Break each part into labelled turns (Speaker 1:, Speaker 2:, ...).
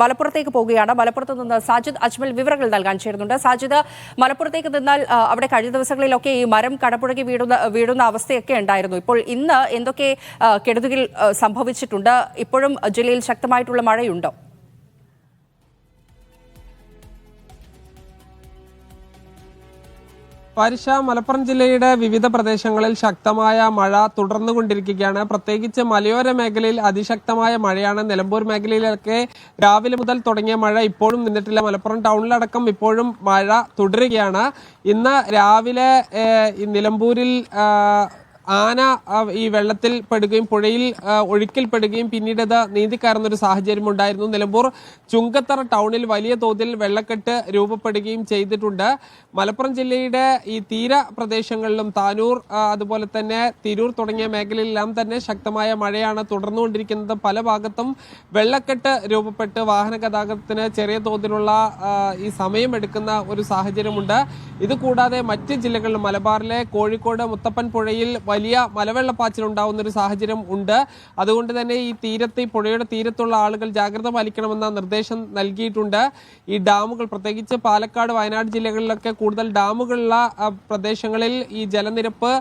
Speaker 1: മലപ്പുറത്തേക്ക് പോവുകയാണ്. മലപ്പുറത്ത് നിന്ന് സാജിദ് അജ്മൽ വിവരങ്ങൾ നൽകാൻ ചേരുന്നുണ്ട്. സാജിദ്, മലപ്പുറത്തേക്ക് നിന്നാൽ അവിടെ കഴിഞ്ഞ ദിവസങ്ങളിലൊക്കെ ഈ മരം കടപുഴകി വീഴുന്ന അവസ്ഥയൊക്കെ ഉണ്ടായിരുന്നു. ഇപ്പോൾ ഇന്ന് എന്തൊക്കെ കെടുതികൾ സംഭവിച്ചിട്ടുണ്ട്? ഇപ്പോഴും ജില്ലയിൽ ശക്തമായിട്ടുള്ള മഴയുണ്ടോ?
Speaker 2: പരിശ മലപ്പുറം ജില്ലയുടെ വിവിധ പ്രദേശങ്ങളിൽ ശക്തമായ മഴ തുടർന്നുകൊണ്ടിരിക്കുകയാണ്. പ്രത്യേകിച്ച് മലയോര മേഖലയിൽ അതിശക്തമായ മഴയാണ്. നിലമ്പൂർ മേഖലയിലൊക്കെ രാവിലെ മുതൽ തുടങ്ങിയ മഴ ഇപ്പോഴും നിന്നിട്ടില്ല. മലപ്പുറം ടൗണിലടക്കം ഇപ്പോഴും മഴ തുടരുകയാണ്. ഇന്ന് രാവിലെ നിലമ്പൂരിൽ ആന ഈ വെള്ളത്തിൽ പെടുകയും പുഴയിൽ ഒഴുക്കിൽപ്പെടുകയും പിന്നീട് അത് നീന്തിക്കയറുന്നൊരു സാഹചര്യം ഉണ്ടായിരുന്നു. നിലമ്പൂർ ചുങ്കത്തറ ടൗണിൽ വലിയ തോതിൽ വെള്ളക്കെട്ട് രൂപപ്പെടുകയും ചെയ്തിട്ടുണ്ട്. മലപ്പുറം ജില്ലയുടെ ഈ തീര പ്രദേശങ്ങളിലും താനൂർ അതുപോലെ തന്നെ തിരൂർ തുടങ്ങിയ മേഖലയിലെല്ലാം തന്നെ ശക്തമായ മഴയാണ് തുടർന്നുകൊണ്ടിരിക്കുന്നത്. പല ഭാഗത്തും വെള്ളക്കെട്ട് രൂപപ്പെട്ട് വാഹന ഗതാഗതത്തിന് ചെറിയ തോതിലുള്ള ഈ സമയമെടുക്കുന്ന ഒരു സാഹചര്യമുണ്ട്. ഇതുകൂടാതെ മറ്റ് ജില്ലകളിലും മലബാറിലെ കോഴിക്കോട് മുത്തപ്പൻ പുഴയിൽ വലിയ മലവെള്ളപ്പാച്ചിൽ ഉണ്ടാവുന്ന ഒരു സാഹചര്യം ഉണ്ട്. അതുകൊണ്ട് തന്നെ ഈ പുഴയുടെ തീരത്തുള്ള ആളുകൾ ജാഗ്രത പാലിക്കണമെന്ന നിർദ്ദേശം നൽകിയിട്ടുണ്ട്. ഈ ഡാമുകൾ പ്രത്യേകിച്ച് പാലക്കാട്, വയനാട് ജില്ലകളിലൊക്കെ കൂടുതൽ ഡാമുകളുള്ള പ്രദേശങ്ങളിൽ ഈ ജലനിരപ്പ്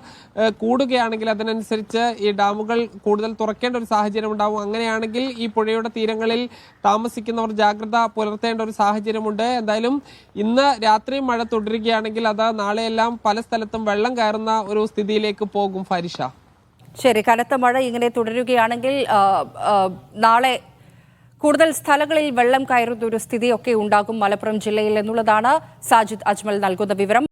Speaker 2: കൂടുകയാണെങ്കിൽ അതിനനുസരിച്ച് ഈ ഡാമുകൾ കൂടുതൽ തുറക്കേണ്ട ഒരു സാഹചര്യം ഉണ്ടാവും. അങ്ങനെയാണെങ്കിൽ ഈ പുഴയുടെ തീരങ്ങളിൽ താമസിക്കുന്നവർ ജാഗ്രത പുലർത്തേണ്ട ഒരു സാഹചര്യമുണ്ട്. എന്തായാലും ഇന്ന് രാത്രി മഴ തുടരുകയാണെങ്കിൽ അത് നാളെയെല്ലാം പല സ്ഥലത്തും വെള്ളം കയറുന്ന ഒരു സ്ഥിതിയിലേക്ക് പോകും. ഫരിഷ,
Speaker 1: ശരി, കനത്ത മഴ ഇങ്ങനെ തുടരുകയാണെങ്കിൽ നാളെ കൂടുതൽ സ്ഥലങ്ങളിൽ വെള്ളം കയറുന്ന ഒരു സ്ഥിതിയൊക്കെ ഉണ്ടാകും മലപ്പുറം ജില്ലയിൽ എന്നുള്ളതാണ് സാജിദ് അജ്മൽ നൽകുന്ന വിവരം.